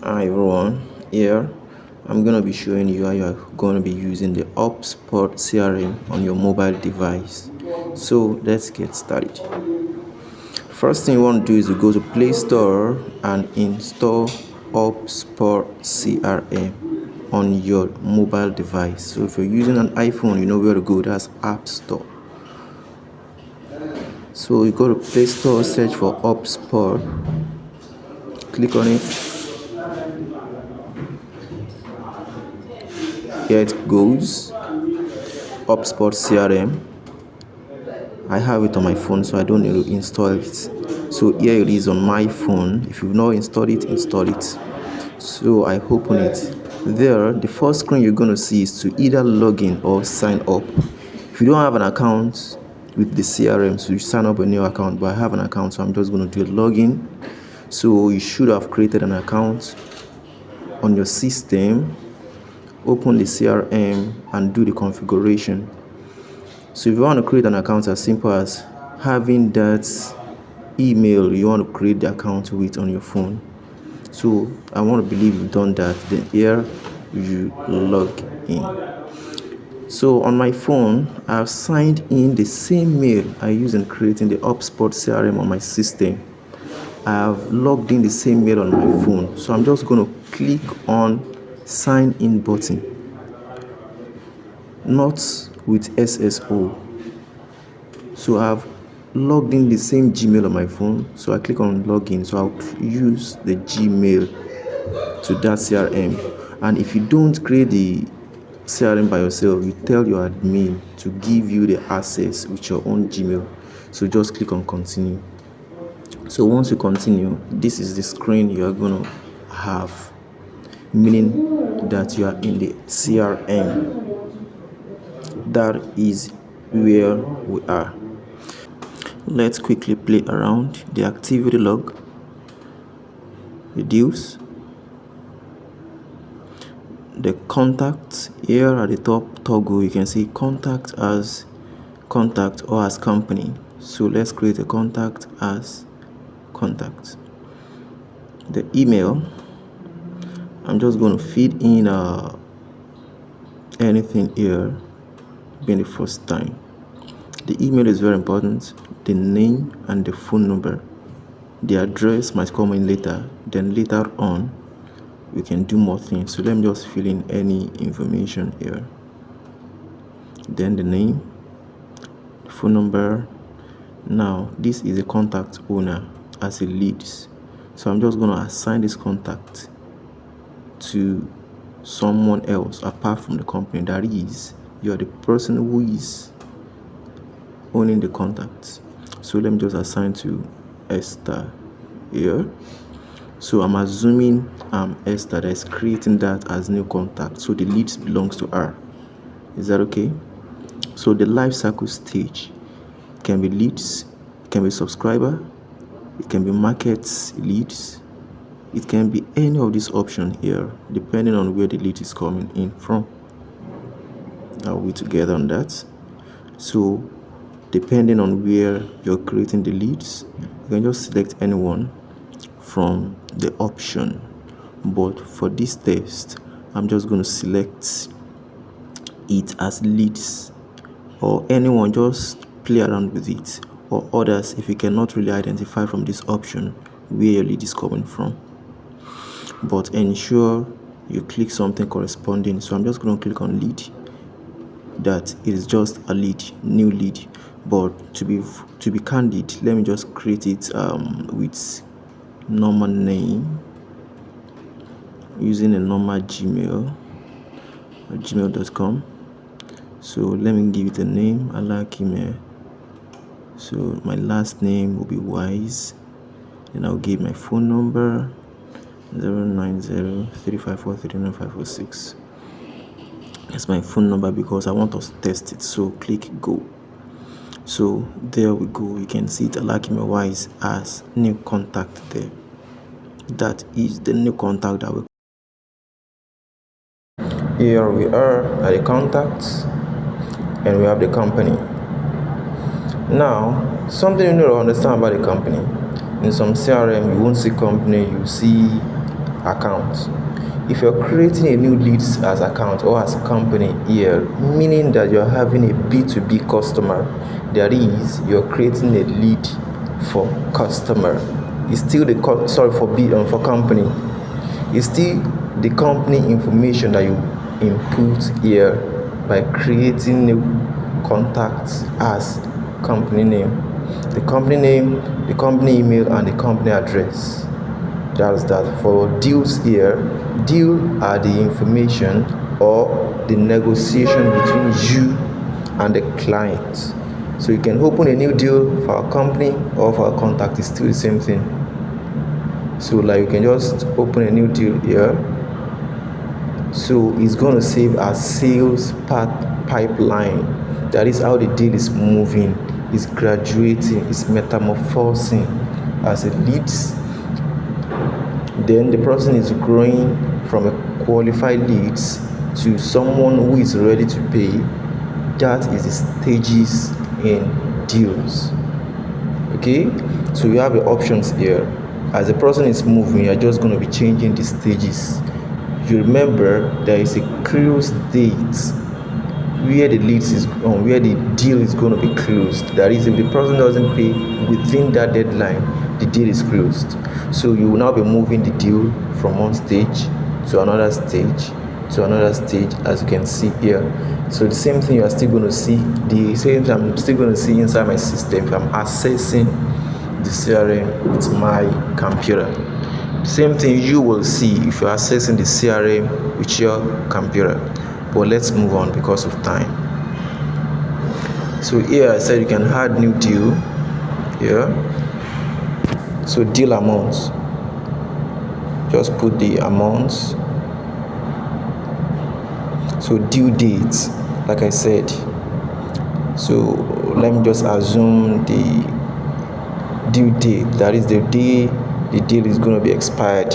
Hi everyone, here I'm going to be showing you how you're going to be using the HubSpot CRM on your mobile device. So let's get started. First thing you want to do is you go to Play Store and install HubSpot CRM on your mobile device. So if you're using an iPhone, you know where to go, that's App Store. So you go to Play Store, search for HubSpot, click on it. Here it goes, HubSpot CRM. I have it on my phone, so I don't need to install it. So here it is on my phone. If you've not installed it, install it. So I open it. There, the first screen you're going to see is to either log in or sign up. If you don't have an account with the CRM, so you sign up a new account, but I have an account, so I'm just going to do a login. So you should have created an account on your system. Open the CRM and do the configuration. So if you want to create an account, as simple as having that email you want to create the account with on your phone. So I want to believe you've done that. Then here you log in. So on my phone, I've signed in the same mail I use in creating the HubSpot CRM on my system. I have logged in the same mail on my phone. So I'm just going to click on sign in button, not with SSO. So I've logged in the same Gmail on my phone. So I click on login. So I'll use the Gmail to that CRM. And if you don't create the CRM by yourself, you tell your admin to give you the access with your own Gmail. So just click on continue. So once you continue, this is the screen you are going to have, meaning that you are in the CRM. That is where we are. Let's quickly play around the activity log, reduce the contacts. Here at the top toggle you can see contact as contact or as company. So let's create a contact as contact. The email, I'm just going to feed in anything here, being the first time. The email is very important, the name and the phone number. The address might come in later, then later on we can do more things. So let me just fill in any information here. Then the name, the phone number. Now this is a contact owner as a leads. So I'm just going to assign this contact to someone else apart from the company. That is, you're the person who is owning the contact. So let me just assign to Esther here. So I'm assuming Esther that is creating that as new contact. So the leads belongs to her. Is that okay? So the life cycle stage can be leads, it can be subscriber, it can be markets leads, it can be any of these options here, depending on where the lead is coming in from. Are we together on that? So depending on where you're creating the leads, you can just select anyone from the option. But for this test, I'm just going to select it as leads, or anyone, just play around with it, or others if you cannot really identify from this option where your lead is coming from. But ensure you click something corresponding. So I'm just going to click on lead, that it is just a lead, new lead. But to be candid, let me just create it with normal name, using a normal Gmail, gmail.com. So let me give it a name. I like email. So my last name will be Wise. Then I'll give my phone number 090-354-39546. That's my phone number because I want us to test it. So click go. So there we go. You can see it, Alakime Wise as new contact there. That is the new contact that we. Here we are at the contacts, and we have the company. Now, something you need to understand about the company. In some CRM, you won't see company, you see account. If you're creating a new leads as account or as a company here, meaning that you're having a B2B customer, that is, you're creating a lead for customer. It's still for company. It's still the company information that you input here by creating new contacts as company name. The company name, the company email, and the company address. That's that. For deals here, deal are the information or the negotiation between you and the client. So you can open a new deal for a company or for a contact, it's still the same thing. So like you can just open a new deal here. So it's going to save as sales pipeline. That is how the deal is moving, it's graduating, it's metamorphosing as it leads. Then the person is growing from a qualified leads to someone who is ready to pay. That is the stages in deals. Okay, so you have the options here. As the person is moving, you're just going to be changing the stages. You remember there is a close date where the leads is on, where the deal is going to be closed. That is, if the person doesn't pay within that deadline, the deal is closed. So you will now be moving the deal from one stage to another stage to another stage, as you can see here. So the same thing you are still going to see, the same thing I'm still going to see inside my system if I'm accessing the CRM with my computer. The same thing you will see if you're accessing the CRM with your computer. But let's move on because of time. So here I said you can add new deal here. So deal amounts, just put the amounts. So due dates, like I said, so let me just assume the due date, that is the day the deal is going to be expired.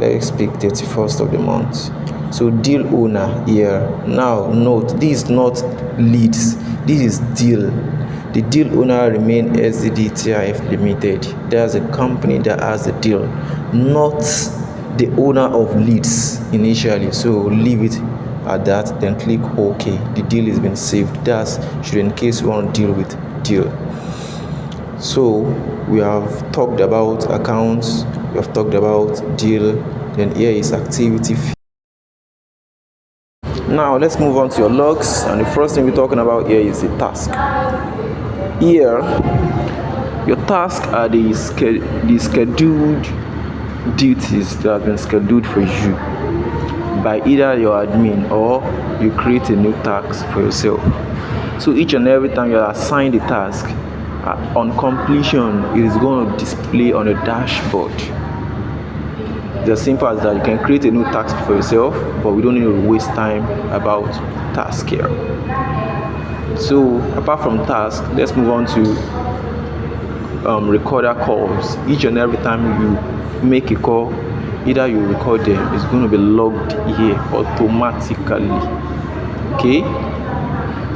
Let's pick 31st of the month. So deal owner here. Now note, this is not leads, this is deal. The deal owner remain SDDTIF Limited. There's a company that has the deal, not the owner of leads initially. So leave it at that, then click OK. The deal has been saved. That's should in case you want to deal with deal. So we have talked about accounts, we have talked about deal, then here is activity fee. Now let's move on to your logs, and the first thing we're talking about here is the task. Here your tasks are the scheduled duties that have been scheduled for you by either your admin or you create a new task for yourself. So each and every time you are assigned a task, on completion it is going to display on a dashboard. It's as simple as that. You can create a new task for yourself, but we don't need to waste time about task here. So apart from task, let's move on to recorder calls. Each and every time you make a call, either you record them, it's going to be logged here automatically. Okay,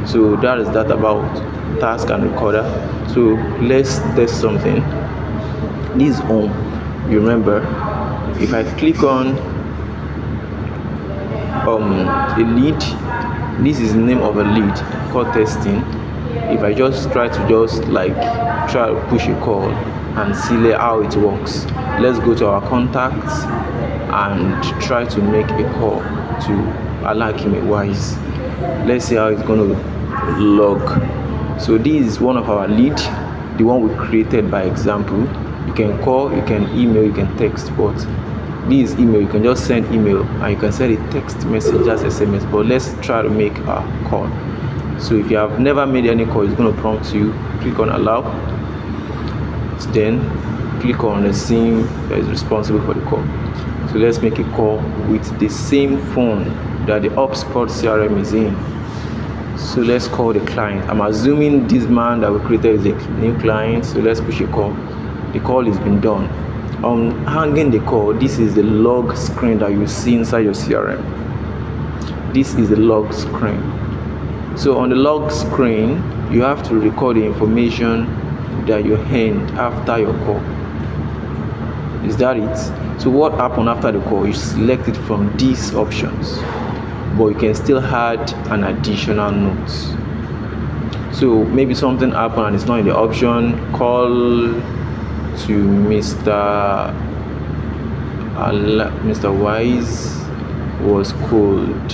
so that is that about task and recorder. So let's test something. This is home. You remember, if I click on a lead, this is the name of a lead called testing. If I just try to push a call and see how it works, let's go to our contacts and try to make a call to Wise. Let's see how it's going to log. So this is one of our lead, the one we created by example. You can call, you can email, you can text, but this is email. You can just send email and you can send a text message as SMS, but let's try to make a call. So if you have never made any call, it's going to prompt you, click on allow, then click on the SIM that is responsible for the call. So let's make a call with the same phone that the HubSpot CRM is in. So let's call the client. I'm assuming this man that we created is a new client, so let's push a call. The call has been done. On hanging the call, this is the log screen that you see inside your CRM. This is the log screen. So on the log screen, you have to record the information that you earned after your call. Is that it? So what happened after the call? You select it from these options, but you can still add an additional note. So maybe something happened and it's not in the option. Call to Mr. Wise was cold.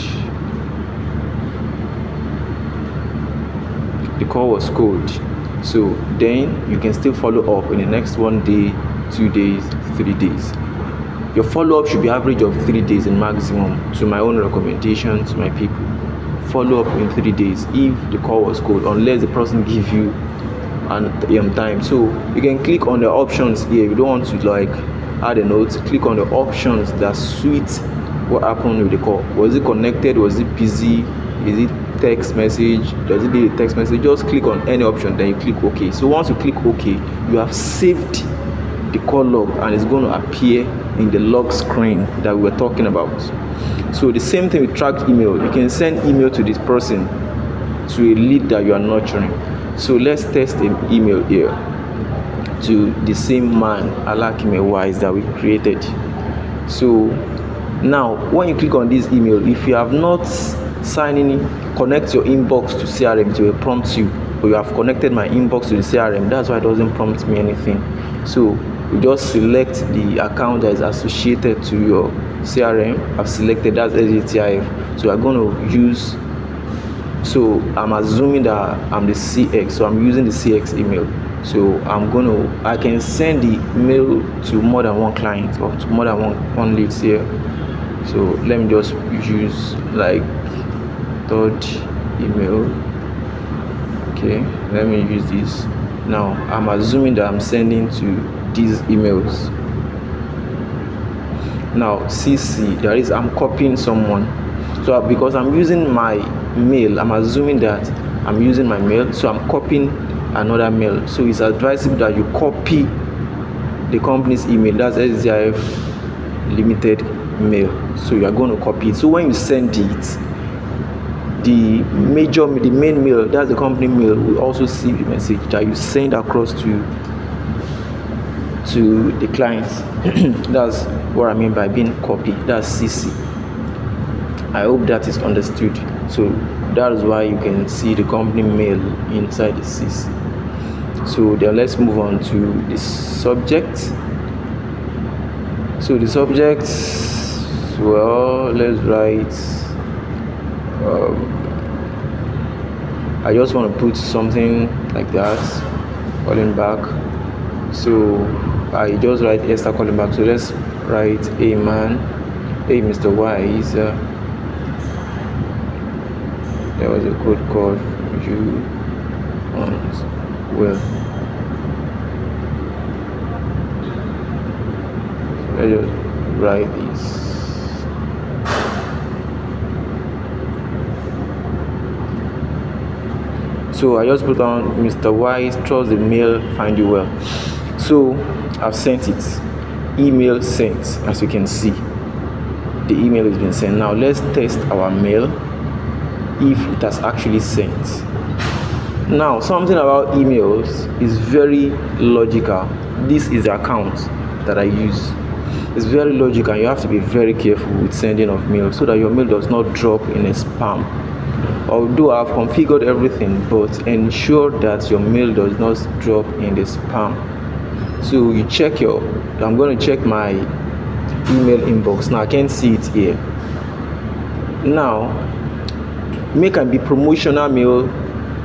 The call was cold. So then you can still follow up in the next 1 day, 2 days, 3 days. Your follow-up should be average of 3 days in maximum, to my own recommendation to my people. Follow up in 3 days if the call was cold, unless the person give you an time. So you can click on the options here. If you don't want to like add a note, click on the options that suit what happened with the call. Was it connected? Was it busy? Is it text message? Does it need a text message? Just click on any option, then you click OK. So once you click OK, you have saved the call log and it's going to appear in the log screen that we were talking about. So the same thing with tracked email. You can send email to this person, to a lead that you are nurturing. So let's test an email here to the same man, Alakime Wise, that we created. So now when you click on this email, if you have not signed in, connect your inbox to CRM, it will prompt you. But you have connected my inbox to the CRM, that's why it doesn't prompt me anything. So you just select the account that is associated to your CRM. I've selected that's SATIF. So I'm going to use, so I'm assuming that I'm the CX, so I'm using the CX email. So I can send the mail to more than one client or to more than one leads here. So let me just use like third email. Okay, let me use this. Now I'm assuming that I'm sending to these emails. Now CC, that is, I'm copying someone. So because I'm using my mail, I'm assuming that I'm using my mail, so I'm copying another mail. So it's advisable that you copy the company's email, that's SDIF limited mail. So you are going to copy it. So when you send it, the main mail, that's the company mail, will also see the message that you send across to the clients. That's what I mean by being copied. That's CC. I hope that is understood. So that is why you can see the company mail inside the CC. So then let's move on to the subject. So the subject, well, let's write I just want to put something like that, calling back. So I just write Esther calling back. So let's write, hey man, hey Mr. Wise, there was a good call you want, well, let's just write this. So I just put on Mr. Wise, trust the mail, find you well. So I've sent it. Email sent. As you can see, the email has been sent. Now let's test our mail if it has actually sent. Now something about emails is very logical. This is the account that I use. It's very logical, and you have to be very careful with sending of mail so that your mail does not drop in a spam. Although I've configured everything, but ensure that your mail does not drop in the spam. So you check I'm going to check my email inbox. Now I can't see it here. Now can be promotional mail,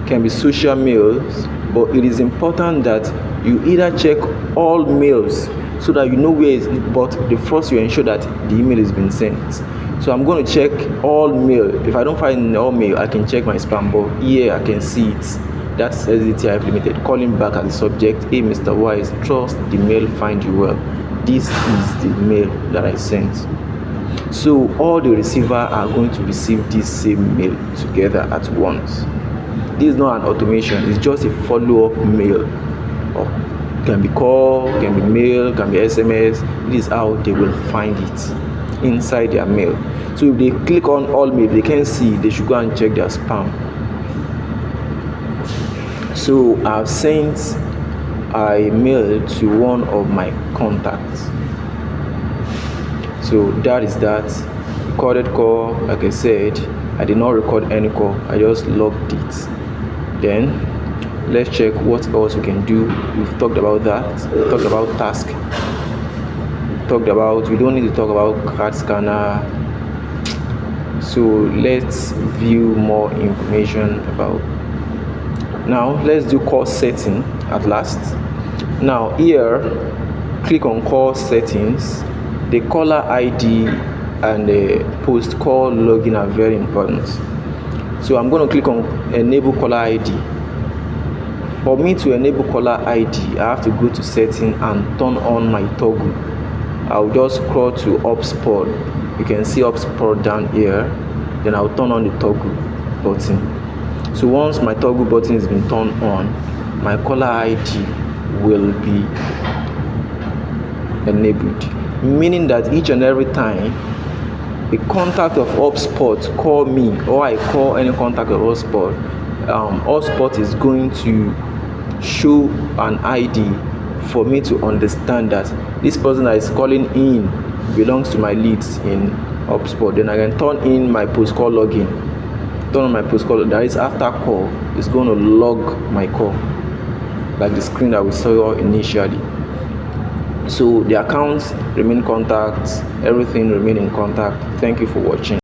can be social mails, but it is important that you either check all mails so that you know where is it, but the first you ensure that the email has been sent. So I'm going to check all mail. If I don't find all mail, I can check my spam, but here I can see it. That's SDTIF Limited. Calling back as the subject. Hey Mr. Wise, trust the mail, find you well. This is the mail that I sent. So all the receiver are going to receive this same mail together at once. This is not an automation, it's just a follow-up mail. Or can be call, can be mail, can be SMS. This is how they will find it inside their mail. So if they click on all mail, they can see, they should go and check their spam. So I've sent a mail to one of my contacts. So that is that. Recorded call, like I said, I did not record any call, I just logged it. Then let's check what else we can do. We've talked about that. We talked about task. We don't need to talk about card scanner. So let's view more information about. Now let's do call setting at last. Now here, click on call settings. The caller ID and the post call login are very important. So I'm going to click on enable caller ID. For me to enable caller ID, I have to go to setting and turn on my toggle. I'll just scroll to HubSpot. You can see HubSpot down here. Then I'll turn on the toggle button. So once my toggle button has been turned on, my caller ID will be enabled, meaning that each and every time a contact of HubSpot call me, or I call any contact of HubSpot, HubSpot is going to show an ID for me to understand that this person that is calling in belongs to my leads in HubSpot. Then I can turn in my post call login. Turn on my post call. That is after call. It's going to log my call, like the screen that we saw initially. So the accounts remain contact, everything remain in contact. Thank you for watching.